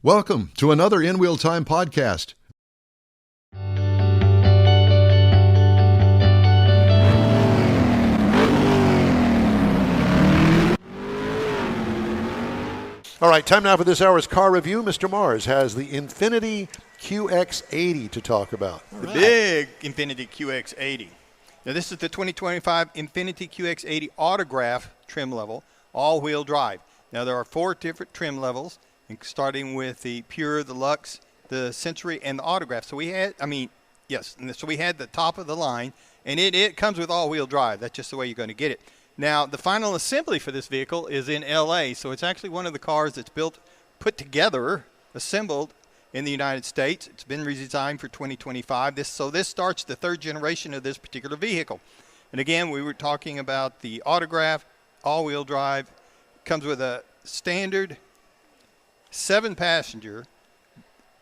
Welcome to another In Wheel Time podcast. All right, time now for this hour's car review. Mr. Mars has the Infiniti QX80 to talk about. The big Infiniti QX80. Now, this is the 2025 Infiniti QX80 Autograph trim level, all-wheel drive. Now, there are 4 different trim levels, starting with the Pure, the Luxe, the Sensory, and the Autograph. So we had, so we had the top of the line, and it comes with all-wheel drive. That's just the way you're going to get it. Now, the final assembly for this vehicle is in L.A., so it's actually one of the cars that's put together, assembled in the United States. It's been redesigned for 2025. So this starts the 3rd generation of this particular vehicle. And again, we were talking about the Autograph, all-wheel drive. Comes with a standard 7-passenger.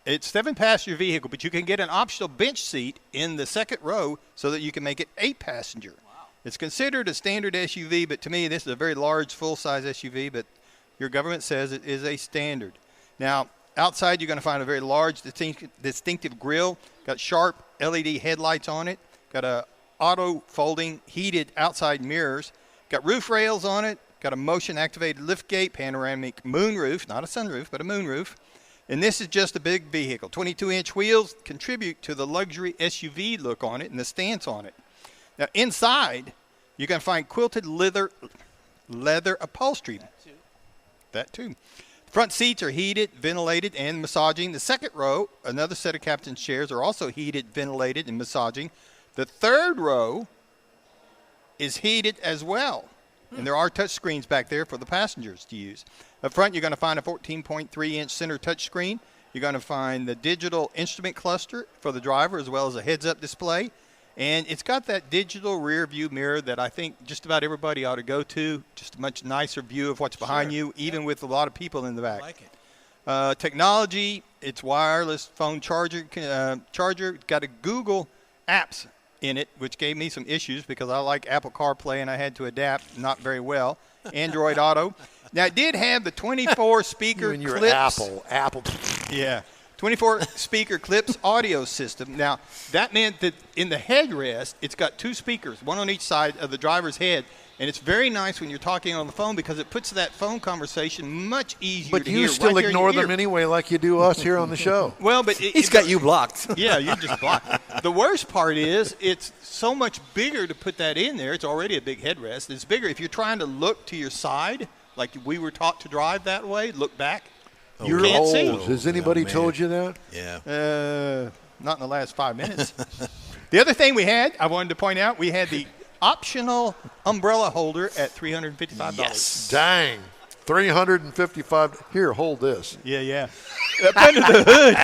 It's 7-passenger vehicle, but you can get an optional bench seat in the second row so that you can make it 8-passenger. It's considered a standard SUV, but to me, this is a very large, full-size SUV, but your government says it is a standard. Now, outside, you're going to find a very large, distinctive grille. Got sharp LED headlights on it. Got a auto-folding, heated outside mirrors. Got roof rails on it. Got a motion-activated liftgate, panoramic moonroof, not a sunroof, but a moonroof. And this is just a big vehicle. 22-inch wheels contribute to the luxury SUV look on it and the stance on it. Now, inside, you're going to find quilted leather upholstery. That too. Front seats are heated, ventilated, and massaging. The second row, another set of captain's chairs, are also heated, ventilated, and massaging. The third row is heated as well. And there are touch screens back there for the passengers to use. Up front, you're going to find a 14.3-inch center touch screen. You're going to find the digital instrument cluster for the driver as well as a heads-up display. And it's got that digital rear view mirror that I think just about everybody ought to go to. Just a much nicer view of what's behind you, even with a lot of people in the back. I like it. Technology, it's wireless phone charger. Got a Google Apps in it, which gave me some issues because I like Apple CarPlay and I had to adapt not very well. Android Auto. Now, it did have the 24-speaker clips. Apple. Yeah. 24-speaker clips audio system. Now, that meant that in the headrest, it's got 2 speakers, one on each side of the driver's head. And it's very nice when you're talking on the phone because it puts that phone conversation much easier to hear. But you still ignore them anyway like you do us here on the show. Well, but he's got you blocked. Yeah, you just blocked. The worst part is it's so much bigger to put that in there. It's already a big headrest. It's bigger. If you're trying to look to your side, like we were taught to drive that way, look back. You're can't old. See. Has anybody told you that? Yeah. Not in the last 5 minutes. The other thing I wanted to point out, we had the optional umbrella holder at $355. Yes. Dang. $355. Here, hold this. Yeah. Up under the hood,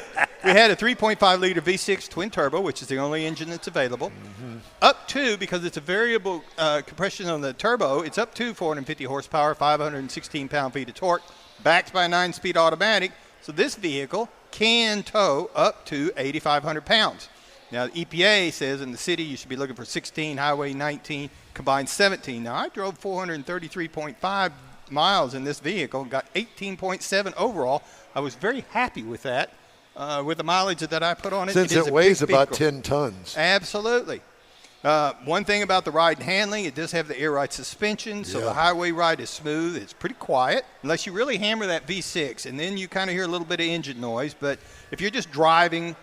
we had a 3.5-liter V6 twin turbo, which is the only engine that's available. Mm-hmm. Up to, because it's a variable compression on the turbo, it's up to 450 horsepower, 516 pound-feet of torque. Backed by a 9-speed automatic, so this vehicle can tow up to 8,500 pounds. Now, the EPA says in the city you should be looking for 16, highway 19, combined 17. Now, I drove 433.5 miles in this vehicle, got 18.7 overall. I was very happy with that, with the mileage that I put on it. Since it weighs about 10 tons. Absolutely. One thing about the ride and handling, it does have the air ride suspension, so the highway ride is smooth. It's pretty quiet, unless you really hammer that V6, and then you kind of hear a little bit of engine noise. But if you're just driving,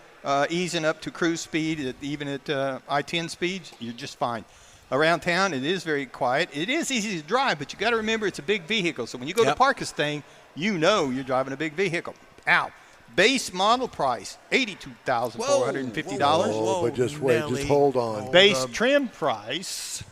easing up to cruise speed, even at I-10 speeds, you're just fine. Around town, it is very quiet. It is easy to drive, but you got to remember it's a big vehicle. So when you go to park this thing, you know you're driving a big vehicle. Ow. Base model price, $82,450. Whoa, but just wait, Nelly. just hold on. Base trim price,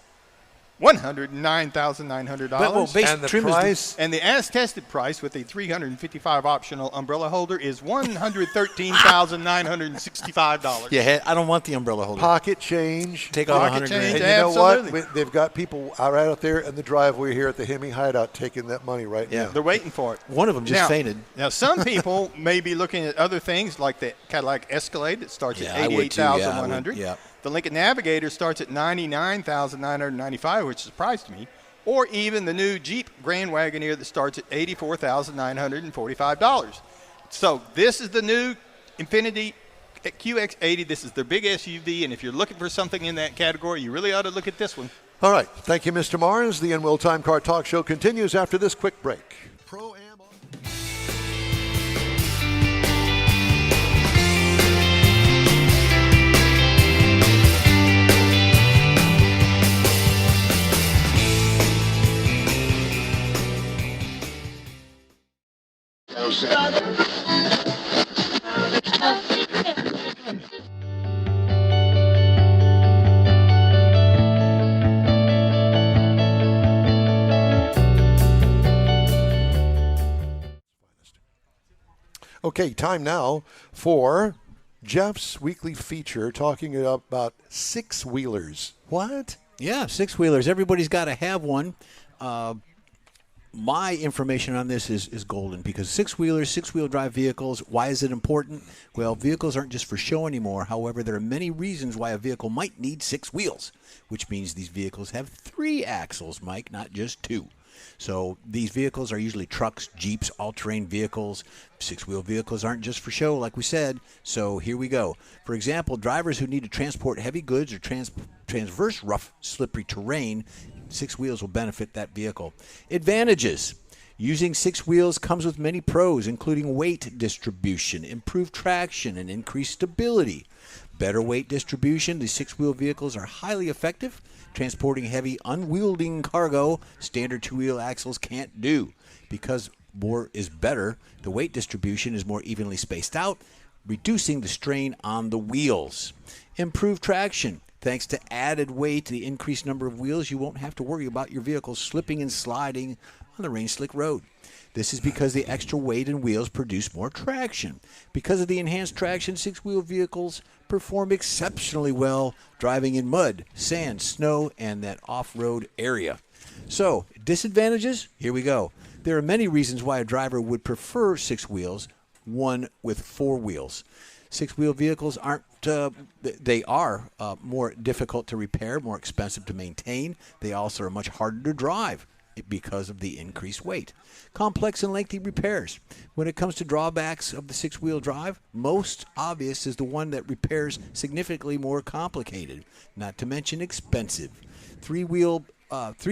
$109,900. Base and the trim price? And the as-tested price with a $355 optional umbrella holder is $113,965. Yeah, I don't want the umbrella holder. Pocket change. Take off Pocket $100,000. change. And you know Absolutely. what? They've got people right out there in the driveway here at the Hemi Hideout taking that money right now. They're waiting for it. One of them just fainted. Now, some people may be looking at other things like the Cadillac Escalade that starts at I would too. $88,100. Yeah. The Lincoln Navigator starts at $99,995, which surprised me. Or even the new Jeep Grand Wagoneer that starts at $84,945. So this is the new Infiniti QX80. This is their big SUV, and if you're looking for something in that category, you really ought to look at this one. All right. Thank you, Mr. Mars. The In-Will Time Car Talk Show continues after this quick break. Pro-Am. Okay, time now for Jeff's weekly feature talking about six-wheelers. What? Yeah, six-wheelers. Everybody's got to have one. My information on this is golden because six-wheelers, six-wheel drive vehicles, why is it important? Well, vehicles aren't just for show anymore. However, there are many reasons why a vehicle might need six wheels, which means these vehicles have 3 axles, Mike, not just 2. So these vehicles are usually trucks, Jeeps, all-terrain vehicles. Six-wheel vehicles aren't just for show, like we said. So here we go. For example, drivers who need to transport heavy goods or transverse rough, slippery terrain, 6 wheels will benefit that vehicle. Advantages. Using 6 wheels comes with many pros, including weight distribution, improved traction, and increased stability. Better weight distribution. These 6-wheel vehicles are highly effective, transporting heavy, unwielding cargo standard 2-wheel axles can't do. Because more is better, the weight distribution is more evenly spaced out, reducing the strain on the wheels. Improved traction. Thanks to added weight, the increased number of wheels, you won't have to worry about your vehicle slipping and sliding on the rain-slick road. This is because the extra weight and wheels produce more traction. Because of the enhanced traction, 6-wheel vehicles perform exceptionally well driving in mud, sand, snow, and that off-road area. So, disadvantages? Here we go. There are many reasons why a driver would prefer 6 wheels, one with 4 wheels. 6-wheel vehicles are more difficult to repair, more expensive to maintain. They also are much harder to drive because of the increased weight. Complex and lengthy repairs. When it comes to drawbacks of the 6-wheel drive, most obvious is the one that repairs significantly more complicated, not to mention expensive. 3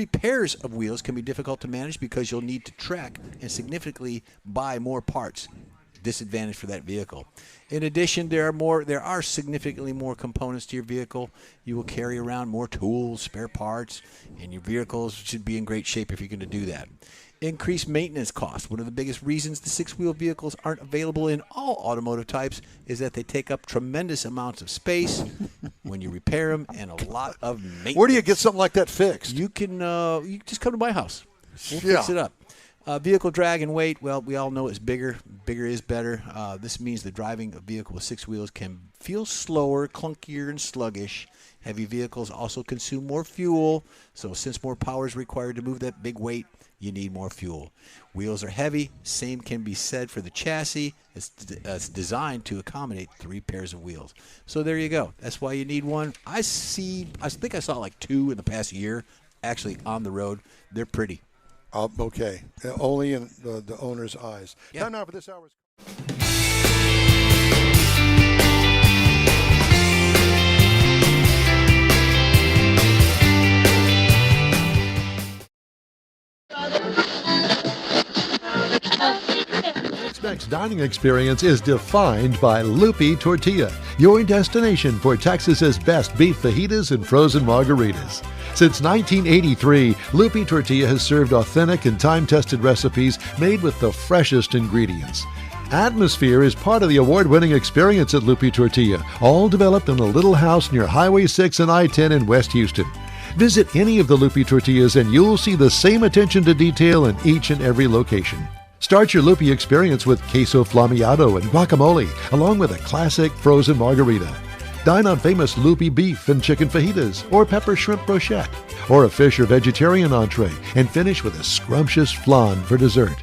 pairs of wheels can be difficult to manage because you'll need to track and significantly buy more parts. Disadvantage for that vehicle. In addition, there are significantly more components to your vehicle. You will carry around more tools, spare parts, and your vehicles should be in great shape if you're going to do that. Increased maintenance costs. One of the biggest reasons the 6-wheel vehicles aren't available in all automotive types is that they take up tremendous amounts of space when you repair them and a lot of maintenance. Where do you get something like that fixed? You can just come to my house. We'll fix it up. Vehicle drag and weight, well, we all know it's bigger. Bigger is better. This means that driving a vehicle with 6 wheels can feel slower, clunkier, and sluggish. Heavy vehicles also consume more fuel, so since more power is required to move that big weight, you need more fuel. Wheels are heavy. Same can be said for the chassis. It's designed to accommodate 3 pairs of wheels. So there you go. That's why you need one. I think I saw like 2 in the past year, actually on the road. They're pretty. Okay. Only in the owner's eyes. Yeah. Time now for this hour's. Tex-Mex dining experience is defined by Lupi Tortilla, your destination for Texas's best beef fajitas and frozen margaritas. Since 1983, Lupi Tortilla has served authentic and time-tested recipes made with the freshest ingredients. Atmosphere is part of the award-winning experience at Lupi Tortilla, all developed in a little house near Highway 6 and I-10 in West Houston. Visit any of the Lupi Tortillas and you'll see the same attention to detail in each and every location. Start your Lupi experience with queso flameado and guacamole, along with a classic frozen margarita. Dine on famous Lupi beef and chicken fajitas, or pepper shrimp brochette, or a fish or vegetarian entree, and finish with a scrumptious flan for dessert.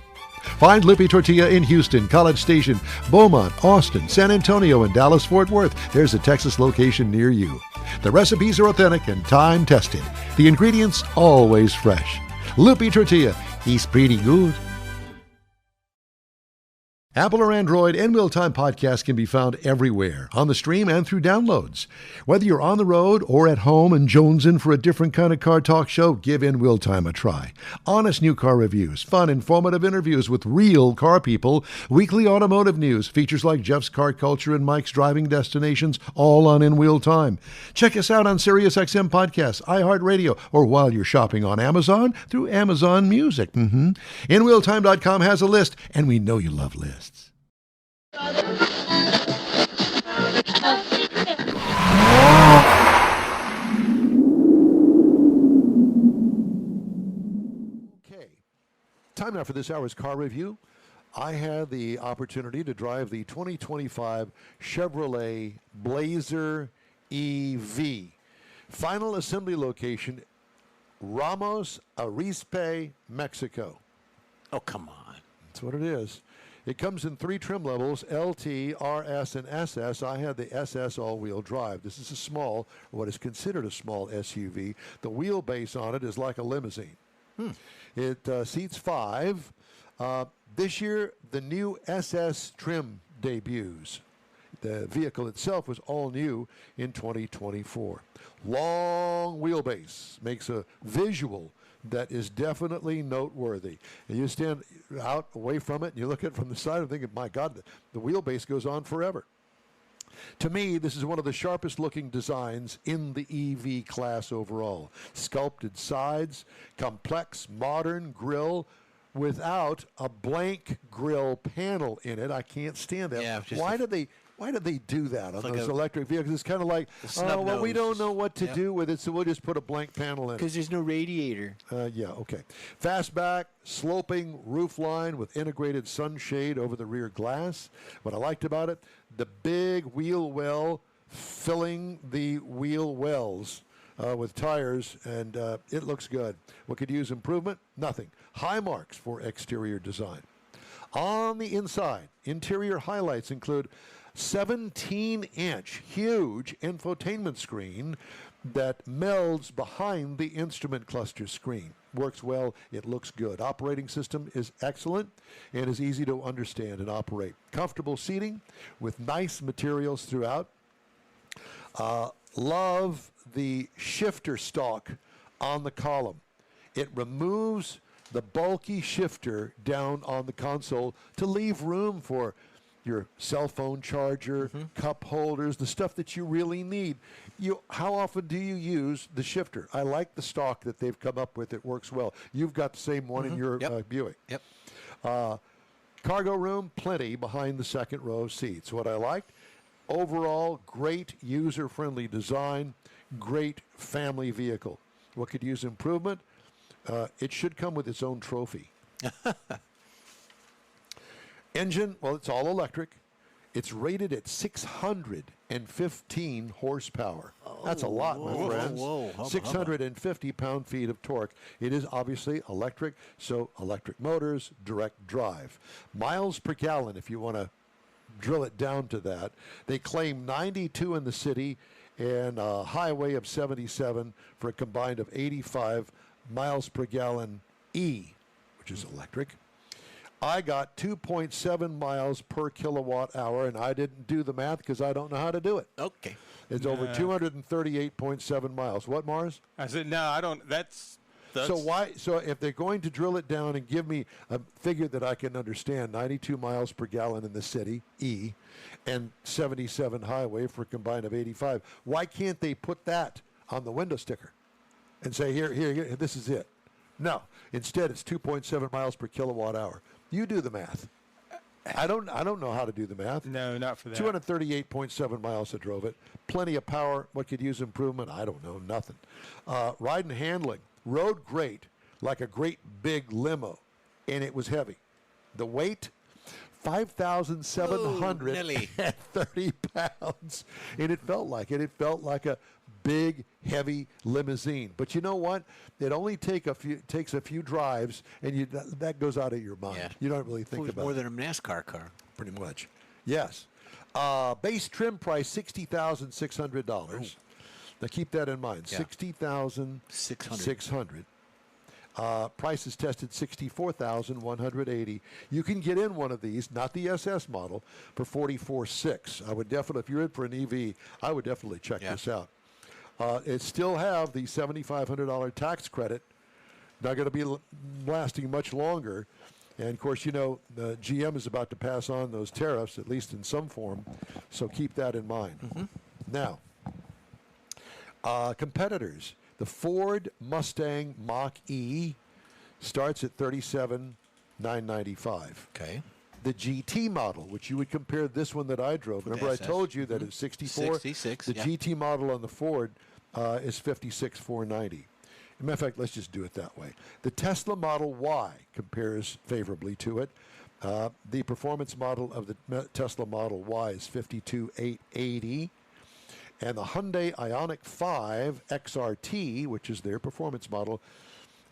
Find Lupi Tortilla in Houston, College Station, Beaumont, Austin, San Antonio, and Dallas-Fort Worth. There's a Texas location near you. The recipes are authentic and time-tested. The ingredients always fresh. Lupi Tortilla, he's pretty good. Apple or Android, In Wheel Time podcast can be found everywhere, on the stream and through downloads. Whether you're on the road or at home and jonesing for a different kind of car talk show, give In Wheel Time a try. Honest new car reviews, fun, informative interviews with real car people, weekly automotive news, features like Jeff's Car Culture and Mike's Driving Destinations, all on In Wheel Time. Check us out on SiriusXM Podcasts, iHeartRadio, or while you're shopping on Amazon through Amazon Music. InWheelTime.com has a list, and we know you love lists. Okay, time now for this hour's car review. I had the opportunity to drive the 2025 Chevrolet Blazer EV. Final assembly location, Ramos Arizpe, Mexico. Oh, come on. That's what it is. It comes in 3 trim levels, LT, RS, and SS. I had the SS all-wheel drive. This is a small, or what is considered a small SUV. The wheelbase on it is like a limousine. It seats 5. This year, the new SS trim debuts. The vehicle itself was all new in 2024. Long wheelbase makes a visual that is definitely noteworthy. And you stand out away from it and you look at it from the side and thinking, my God, the wheelbase goes on forever. To me, this is one of the sharpest looking designs in the EV class overall. Sculpted sides, complex modern grille without a blank grille panel in it. I can't stand that. Yeah, Why did they do that on like those electric vehicles? It's kind of like, oh, well, we don't know what to do with it, so we'll just put a blank panel in it. Because there's no radiator. Yeah, okay. Fastback, sloping roof line with integrated sunshade over the rear glass. What I liked about it, the big wheel well filling the wheel wells with tires, and it looks good. What could use improvement? Nothing. High marks for exterior design. On the inside, interior highlights include 17-inch huge infotainment screen that melds behind the instrument cluster screen. Works well. It looks good. Operating system is excellent and is easy to understand and operate. Comfortable seating with nice materials throughout. Love the shifter stalk on the column. It removes the bulky shifter down on the console to leave room for your cell phone charger, cup holders, the stuff that you really need. How often do you use the shifter? I like the stock that they've come up with. It works well. You've got the same one in your Buick. Yep. Cargo room, plenty behind the second row seats. What I liked, overall, great user-friendly design, great family vehicle. What could use improvement? It should come with its own trophy. Engine, well, it's all electric. It's rated at 615 horsepower. That's a lot, my friends. 650 pound-feet of torque. It is obviously electric, so electric motors, direct drive. Miles per gallon, if you want to drill it down to that. They claim 92 in the city and a highway of 77 for a combined of 85 miles per gallon E, which is electric. I got 2.7 miles per kilowatt hour, and I didn't do the math because I don't know how to do it. Okay. It's over 238.7 miles. What, Mars? I said, no, I don't. That's so why? So if they're going to drill it down and give me a figure that I can understand, 92 miles per gallon in the city, E, and 77 highway for a combined of 85, why can't they put that on the window sticker and say, here, this is it? No. Instead, it's 2.7 miles per kilowatt hour. You do the math. I don't know how to do the math. No, not for that. 238.7 miles I drove it. Plenty of power. What could use improvement? I don't know. Nothing. Ride and handling. Rode great, like a great big limo, and it was heavy. The weight, 5,730 pounds, and it felt like it. It felt like a big, heavy limousine. But you know what? It only takes a few drives, and that goes out of your mind. Yeah. You don't really think about more it. than a NASCAR car. Pretty much. Yes. Base trim price, $60,600. Now keep that in mind. Yeah. $60,600. Price is tested $64,180. You can get in one of these, not the SS model, for $44,600. I would definitely, if you're in for an EV, I would definitely check this out. It still have the $7,500 tax credit. Not going to be lasting much longer. And, of course, you know, the GM is about to pass on those tariffs, at least in some form, so keep that in mind. Now, competitors. The Ford Mustang Mach-E starts at $37,995. Okay. The GT model, which you would compare this one that I drove. Remember, I told you that it's 66. The GT model on the Ford is $56,490. As a matter of fact, let's just do it that way. The Tesla Model Y compares favorably to it. The performance model of the Tesla Model Y is $52,880. And the Hyundai Ioniq 5 XRT, which is their performance model,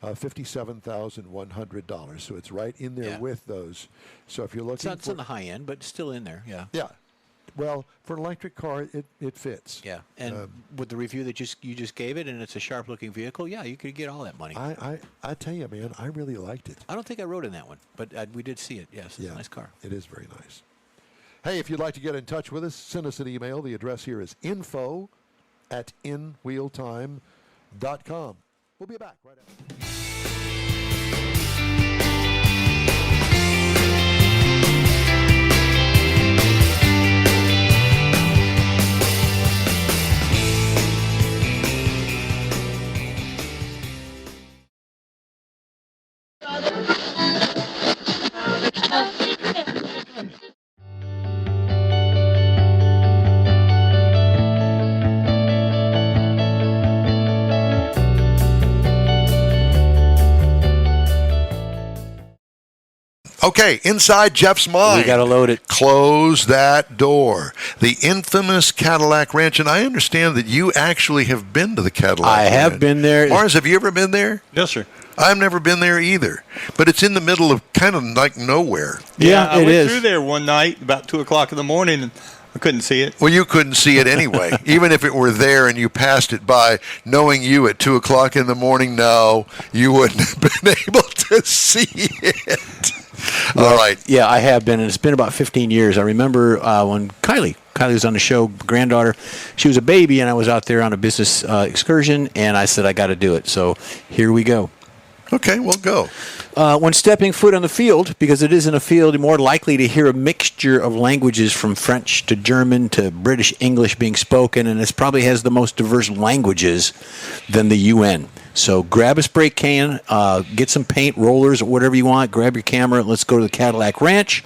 $57,100. So it's right in there with those. So if you're looking it's on the high end, but still in there, Yeah. Well, for an electric car, it fits. Yeah, and with the review that you just gave it, and it's a sharp-looking vehicle, yeah, you could get all that money. I tell you, man, I really liked it. I don't think I rode in that one, but we did see it. Yes, it's a nice car. It is very nice. Hey, if you'd like to get in touch with us, send us an email. The address here is info@inwheeltime.com. We'll be back right after. Okay, inside Jeff's mind. We got to load it. Close that door. The infamous Cadillac Ranch, and I understand that you actually have been to the Cadillac Ranch. I have been there. Mars, have you ever been there? Yes, sir. I've never been there either, but it's in the middle of kind of like nowhere. Yeah, I went is. through there one night about 2 o'clock in the morning, and I couldn't see it. Well, you couldn't see it anyway. Even if it were there and you passed it by, knowing you at 2 o'clock in the morning, no, you wouldn't have been able to see it. Well, all right. Yeah, I have been, and it's been about 15 years. I remember when Kylie was on the show, granddaughter. She was a baby, and I was out there on a business excursion, and I said, I got to do it. So here we go. Okay, we'll go. When stepping foot on the field, because it is in a field, you're more likely to hear a mixture of languages from French to German to British English being spoken, and it probably has the most diverse languages than the UN. So grab a spray can, get some paint, rollers, or whatever you want, grab your camera, and let's go to the Cadillac Ranch.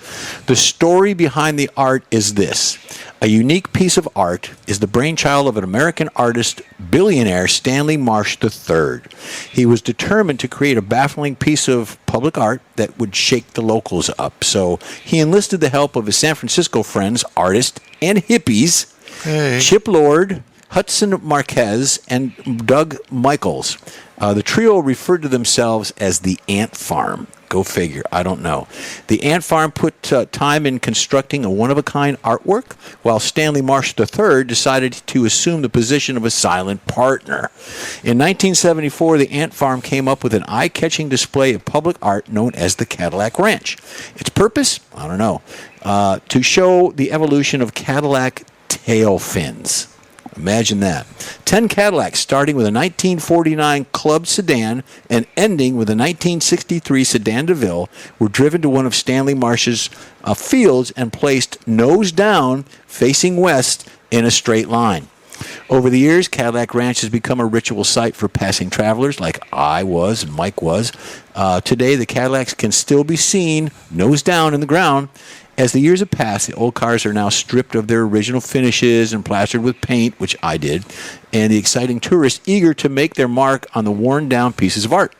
The story behind the art is this. A unique piece of art is the brainchild of an American artist, billionaire Stanley Marsh III. He was determined to create a baffling piece of public art that would shake the locals up. So he enlisted the help of his San Francisco friends, artists, and hippies, Chip Lord, Hudson Marquez, and Doug Michaels. The trio referred to themselves as the Ant Farm. Go figure. I don't know. The Ant Farm put time in constructing a one-of-a-kind artwork, while Stanley Marsh III decided to assume the position of a silent partner. In 1974, the Ant Farm came up with an eye-catching display of public art known as the Cadillac Ranch. Its purpose? I don't know. To show the evolution of Cadillac tail fins. Imagine that. 10 Cadillacs, starting with a 1949 Club sedan and ending with a 1963 Sedan DeVille, were driven to one of Stanley Marsh's fields and placed nose down, facing west, in a straight line. Over the years, Cadillac Ranch has become a ritual site for passing travelers like I was and Mike was. Today, the Cadillacs can still be seen nose down in the ground. As the years have passed, the old cars are now stripped of their original finishes and plastered with paint, which I did, and the exciting tourists eager to make their mark on the worn-down pieces of art.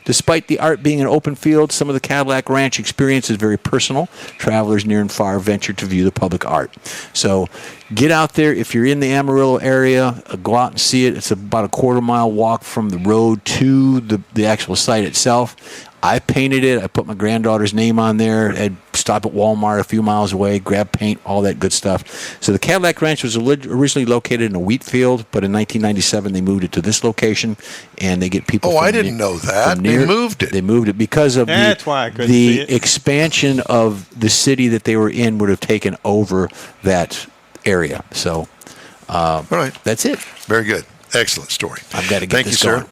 Despite the art being an open field, some of the Cadillac Ranch experience is very personal. Travelers near and far venture to view the public art. So get out there. If you're in the Amarillo area, go out and see it. It's about a quarter-mile walk from the road to the actual site itself. I painted it. I put my granddaughter's name on there. I'd stop at Walmart a few miles away, grab paint, all that good stuff. So the Cadillac Ranch was originally located in a wheat field, but in 1997 they moved it to this location, and they get people. Oh, I didn't know that. They moved it. They moved it because of That's why I couldn't see the it. expansion of the city that they were in would have taken over that area. So, All right. that's it. Very good. Excellent story. I've got to get Thank this you, going. sir.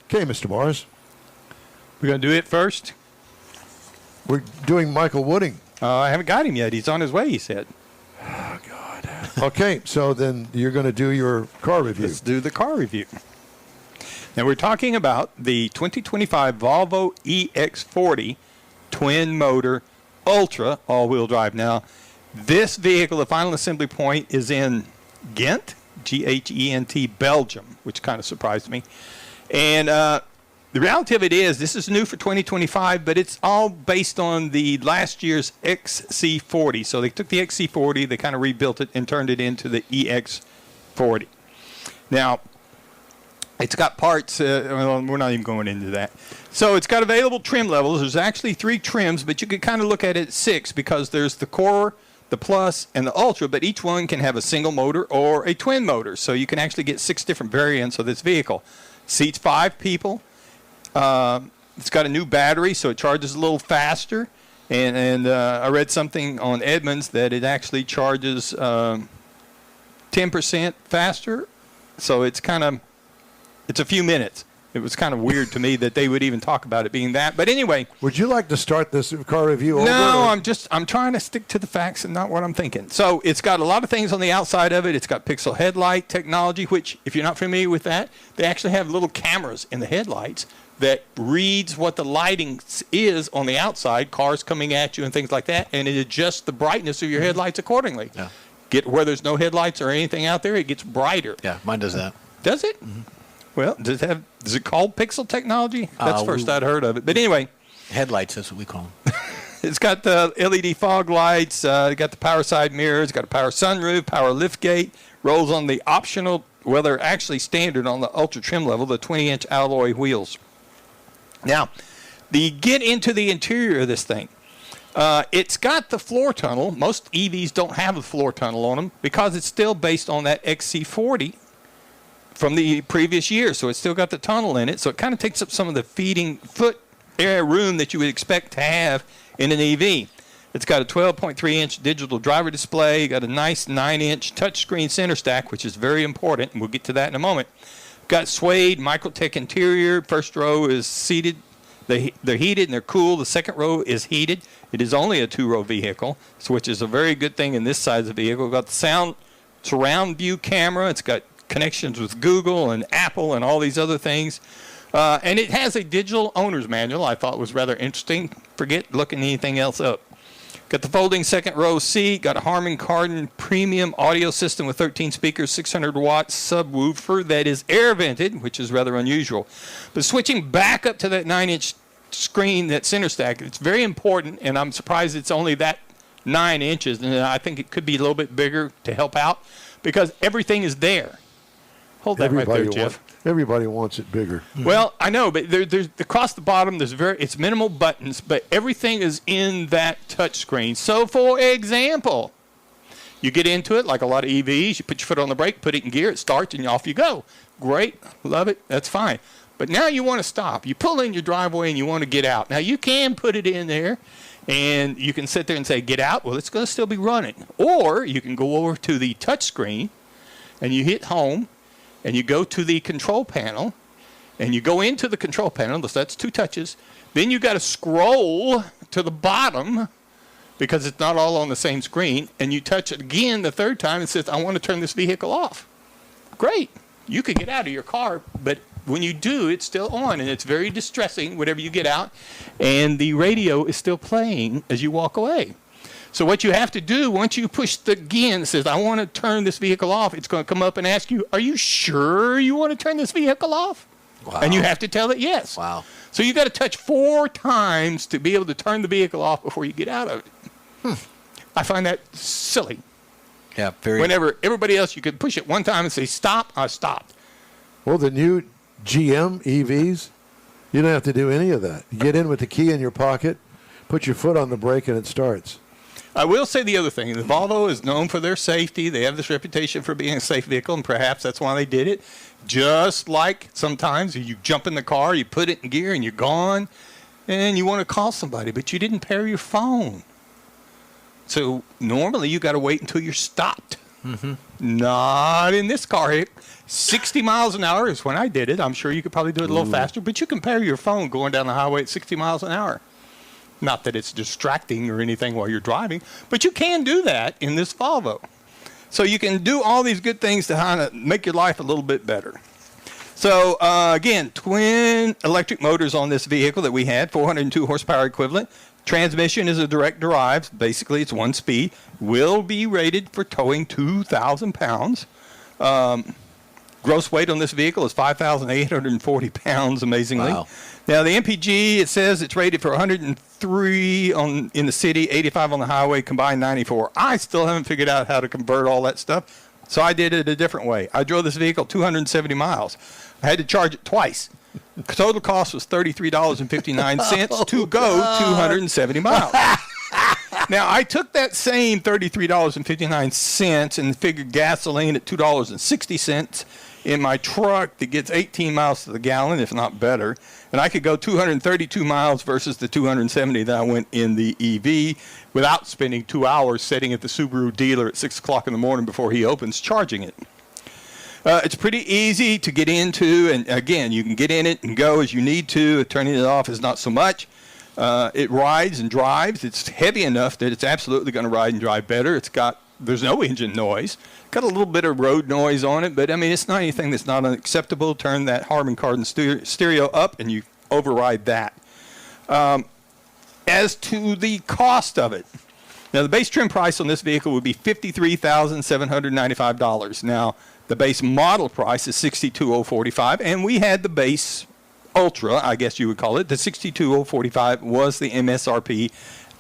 Okay, Mr. Morris. We're going to do it first? We're doing Michael Wooding. I haven't got him yet. He's on his way, he said. Oh, God. Okay, so then you're going to do your car review. Let's do the car review. Now, we're talking about the 2025 Volvo EX40 twin-motor Ultra all-wheel drive. Now, this vehicle, the final assembly point, is in Ghent, G-H-E-N-T, Belgium, which kind of surprised me. And the reality of it is, this is new for 2025, but it's all based on the last year's XC40. So they took the XC40, they kind of rebuilt it and turned it into the EX40. Now, it's got parts, well, we're not even going into that. So it's got available trim levels. There's actually 3 trims, but you could kind of look at it 6 because there's the Core, the Plus, and the Ultra, but each one can have a single motor or a twin motor. So you can actually get 6 different variants of this vehicle. Seats 5 people. It's got a new battery, so it charges a little faster. And I read something on Edmunds that it actually charges 10% faster. So it's a few minutes. It was kind of weird to me that they would even talk about it being that. But anyway. Would you like to start this car review over? No, I'm trying to stick to the facts and not what I'm thinking. So it's got a lot of things on the outside of it. It's got pixel headlight technology, which, if you're not familiar with that, they actually have little cameras in the headlights that reads what the lighting is on the outside, cars coming at you and things like that, and it adjusts the brightness of your headlights accordingly. Yeah. Where there's no headlights or anything out there, it gets brighter. Yeah, mine does that. Does it? Mm-hmm. Well, is it called pixel technology? That's the first I'd heard of it. But anyway. Headlights, that's what we call them. It's got the LED fog lights. It's got the power side mirrors. It's got a power sunroof, power liftgate. Rolls on the optional, well, they're actually standard on the Ultra trim level, the 20-inch alloy wheels. Now, get into the interior of this thing. It's got the floor tunnel. Most EVs don't have a floor tunnel on them because it's still based on that XC40 from the previous year. So it's still got the tunnel in it. So it kind of takes up some of the feeding foot area room that you would expect to have in an EV. It's got a 12.3-inch digital driver display. You got a nice 9-inch touchscreen center stack, which is very important, and we'll get to that in a moment. Got suede Microtech interior. First row is seated. They're heated and they're cool. The second row is heated. It is only a 2-row vehicle, which is a very good thing in this size of vehicle. Got the surround view camera. It's got connections with Google and Apple and all these other things. And it has a digital owner's manual I thought was rather interesting. Forget looking anything else up. Got the folding second row seat. Got a Harman Kardon premium audio system with 13 speakers, 600-watt subwoofer that is air vented, which is rather unusual. But switching back up to that 9-inch screen, that center stack, it's very important, and I'm surprised it's only that 9 inches. And I think it could be a little bit bigger to help out because everything is there. Hold that right there, Jeff. Everybody wants it bigger. Well, I know, but there's across the bottom. It's minimal buttons, but everything is in that touch screen. So, for example, you get into it like a lot of EVs. You put your foot on the brake, put it in gear, it starts, and off you go. Great, love it. That's fine. But now you want to stop. You pull in your driveway and you want to get out. Now you can put it in there, and you can sit there and say, "Get out." Well, it's going to still be running. Or you can go over to the touch screen, and you hit home. And you go to the control panel, and you go into the control panel. That's 2 touches. Then you got to scroll to the bottom because it's not all on the same screen. And you touch it again the 3rd time and says, "I want to turn this vehicle off." Great. You could get out of your car, but when you do, it's still on, and it's very distressing whenever you get out. And the radio is still playing as you walk away. So what you have to do, once you push the again, it says, I want to turn this vehicle off, it's going to come up and ask you, are you sure you want to turn this vehicle off? Wow. And you have to tell it yes. Wow. So you got to touch 4 times to be able to turn the vehicle off before you get out of it. I find that silly. Yeah, very. Whenever everybody else, you could push it 1 time and say, stop, I stopped. Well, the new GM EVs, you don't have to do any of that. You get in with the key in your pocket, put your foot on the brake, and it starts. I will say the other thing. The Volvo is known for their safety. They have this reputation for being a safe vehicle, and perhaps that's why they did it. Just like sometimes you jump in the car, you put it in gear, and you're gone, and you want to call somebody, but you didn't pair your phone. So normally you got to wait until you're stopped. Mm-hmm. Not in this car. 60 miles an hour is when I did it. I'm sure you could probably do it a little faster, but you can pair your phone going down the highway at 60 miles an hour. Not that it's distracting or anything while you're driving, but you can do that in this Volvo. So you can do all these good things to kind of make your life a little bit better. So again, twin electric motors on this vehicle that we had, 402 horsepower equivalent. Transmission is a direct drive. Basically, it's 1 speed. Will be rated for towing 2,000 pounds. Gross weight on this vehicle is 5,840 pounds, amazingly. Wow. Now, the MPG, it says it's rated for 103 in the city, 85 on the highway, combined 94. I still haven't figured out how to convert all that stuff, so I did it a different way. I drove this vehicle 270 miles. I had to charge it twice. Total cost was $33.59 to go 270 miles. Now, I took that same $33.59 and figured gasoline at $2.60 in my truck that gets 18 miles to the gallon, if not better. And I could go 232 miles versus the 270 that I went in the EV without spending 2 hours sitting at the Subaru dealer at 6 o'clock in the morning before he opens charging it. It's pretty easy to get into, and again, you can get in it and go as you need to. Turning it off is not so much. It rides and drives. It's heavy enough that it's absolutely going to ride and drive better. There's no engine noise. Got a little bit of road noise on it, but I mean, it's not anything that's not unacceptable. Turn that Harman Kardon stereo up and you override that. As to the cost of it, now the base trim price on this vehicle would be $53,795. Now, the base model price is $62,045, and we had the base Ultra, I guess you would call it. The $62,045 was the MSRP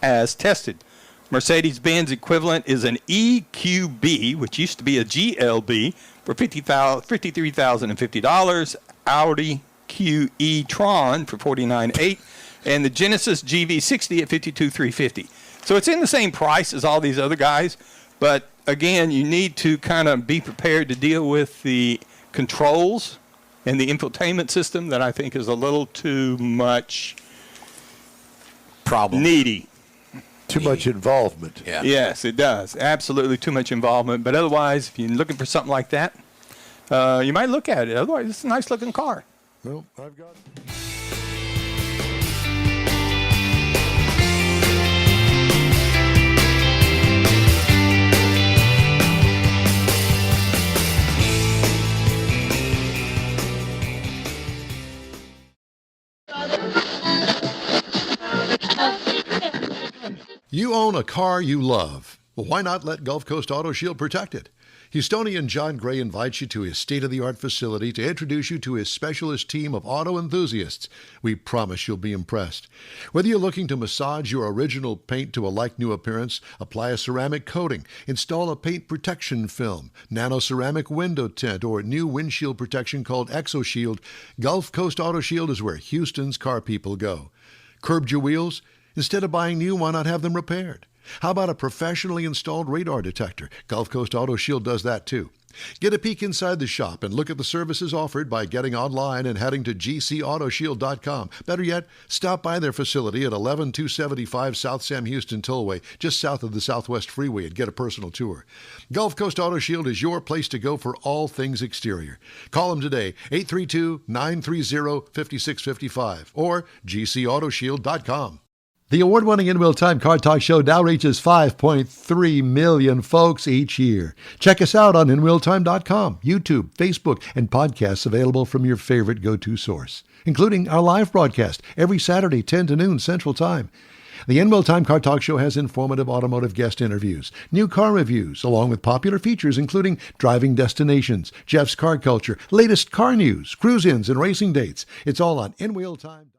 as tested. Mercedes-Benz equivalent is an EQB, which used to be a GLB, for $53,050. Audi QE Tron for $49,800, and the Genesis GV60 at $52,350. So it's in the same price as all these other guys, but again, you need to kind of be prepared to deal with the controls and the infotainment system that I think is a little too much needy. Too much involvement. Yeah. Yes, it does. Absolutely too much involvement. But otherwise, if you're looking for something like that, you might look at it. Otherwise, it's a nice-looking car. Well, I've got... You own a car you love. Well, why not let Gulf Coast Auto Shield protect it? Houstonian John Gray invites you to his state-of-the-art facility to introduce you to his specialist team of auto enthusiasts. We promise you'll be impressed. Whether you're looking to massage your original paint to a like-new appearance, apply a ceramic coating, install a paint protection film, nano-ceramic window tint, or new windshield protection called ExoShield, Gulf Coast Auto Shield is where Houston's car people go. Curbed your wheels? Instead of buying new, why not have them repaired? How about a professionally installed radar detector? Gulf Coast Auto Shield does that too. Get a peek inside the shop and look at the services offered by getting online and heading to gcautoshield.com. Better yet, stop by their facility at 11275 South Sam Houston Tollway, just south of the Southwest Freeway, and get a personal tour. Gulf Coast Auto Shield is your place to go for all things exterior. Call them today, 832-930-5655 or gcautoshield.com. The award-winning In Real Time Car Talk Show now reaches 5.3 million folks each year. Check us out on InRealTime.com, YouTube, Facebook, and podcasts available from your favorite go-to source, including our live broadcast every Saturday, 10 to noon Central Time. The In Wheel Time Car Talk Show has informative automotive guest interviews, new car reviews, along with popular features including driving destinations, Jeff's car culture, latest car news, cruise-ins, and racing dates. It's all on In Wheel Time.